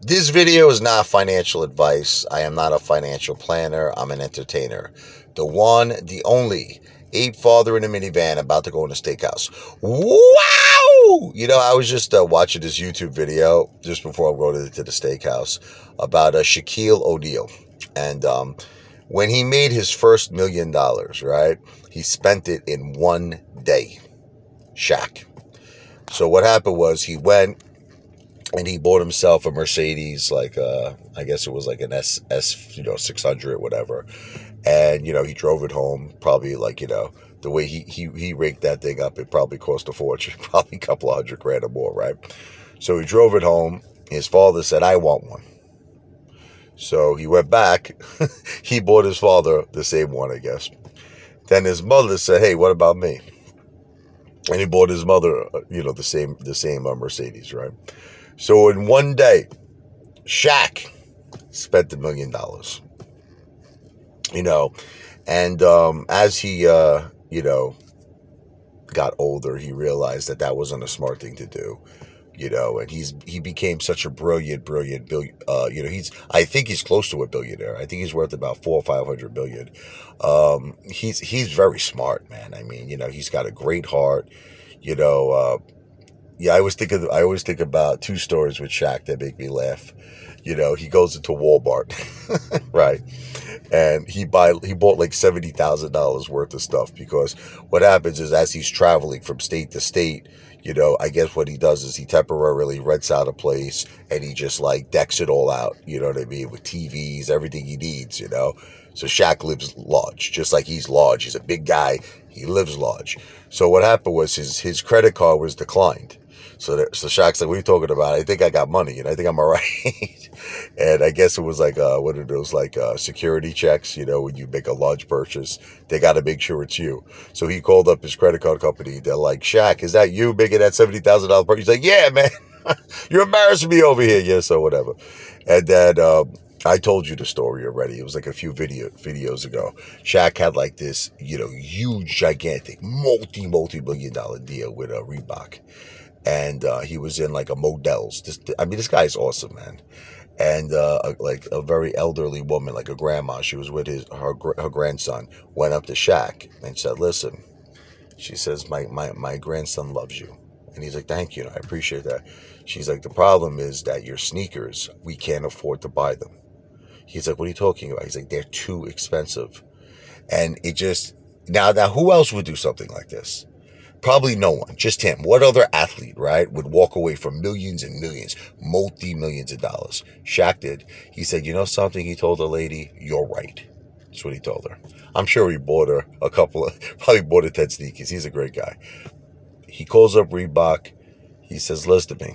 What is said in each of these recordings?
This video is not financial advice. I am not a financial planner. I'm an entertainer. The one, the only, ape father in a minivan about to go in a steakhouse. Wow! You know, I was just watching this YouTube video just before I go to the steakhouse about Shaquille O'Neal. And when he made his first $1 million, right, he spent it in one day. Shaq. So what happened was he went and he bought himself a Mercedes, like I guess it was like an S 600, whatever. And he drove it home. Probably like the way he raked that thing up, it probably cost a fortune, probably a couple of $100,000 or more, right? So he drove it home. His father said, "I want one." So he went back. He bought his father the same one, I guess. Then his mother said, "Hey, what about me?" And he bought his mother, the same Mercedes, right? So in one day, Shaq spent $1 million. And as he, got older, he realized that wasn't a smart thing to do. And he became such a brilliant I think he's close to a billionaire. I think he's worth about 400 or 500 billion. He's very smart, man. I mean, he's got a great heart. I always think about two stories with Shaq that make me laugh. He goes into Walmart, right? And he bought like $70,000 worth of stuff, because what happens is, as he's traveling from state to state, I guess what he does is he temporarily rents out a place and he just like decks it all out, you know what I mean, with TVs, everything he needs, So Shaq lives large, just like he's large. He's a big guy. He lives large. So what happened was his credit card was declined. So Shaq's like, "What are you talking about? I think I got money, I think I'm all right." And I guess it was like, what are those, like security checks, when you make a large purchase, they got to make sure it's you. So he called up his credit card company. They're like, "Shaq, is that you making that $70,000 purchase?" He's like, "Yeah, man, you're embarrassing me over here." Yeah, so whatever. And then I told you the story already. It was like a few videos ago. Shaq had like this, huge, gigantic, multi-billion dollar deal with Reebok. And he was in like a Modell's. This guy's awesome, man. And like a very elderly woman, like a grandma, she was with her grandson, went up to Shaq and said, "Listen," she says, my grandson loves you." And he's like, "Thank you, I appreciate that." She's like, "The problem is that your sneakers, we can't afford to buy them." He's like, "What are you talking about?" He's like, "They're too expensive." And it just, now who else would do something like this? Probably no one, just him. What other athlete, right, would walk away from millions and millions, multi-millions of dollars? Shaq did. He said, "You know something?" He told the lady, "You're right." That's what he told her. I'm sure he bought her probably bought her 10 sneakers. He's a great guy. He calls up Reebok. He says, "Listen to me.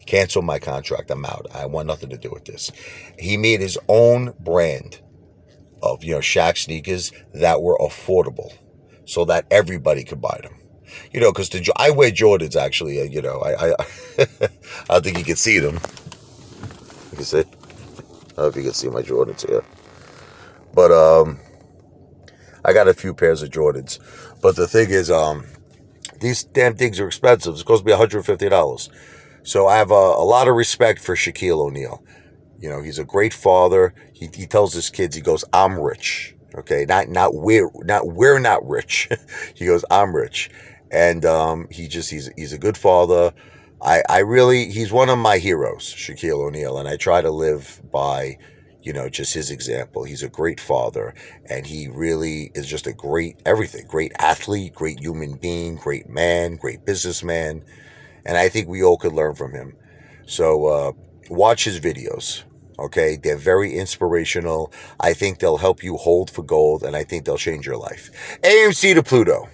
Cancel my contract. I'm out. I want nothing to do with this." He made his own brand of, Shaq sneakers that were affordable so that everybody could buy them. Because I wear Jordans, actually. I don't think you can see them. You can see? I don't know if you can see my Jordans here. But I got a few pairs of Jordans. But the thing is, these damn things are expensive. It's supposed to be $150. So I have a lot of respect for Shaquille O'Neal. He's a great father. He tells his kids, he goes, "I'm rich." Okay, not we're not rich. He goes, "I'm rich." And he's a good father. He's one of my heroes, Shaquille O'Neal, and I try to live by, just his example. He's a great father, and he really is just a great everything. Great athlete, great human being, great man, great businessman. And I think we all could learn from him. So watch his videos, okay? They're very inspirational. I think they'll help you hold for gold, and I think they'll change your life. AMC to Pluto.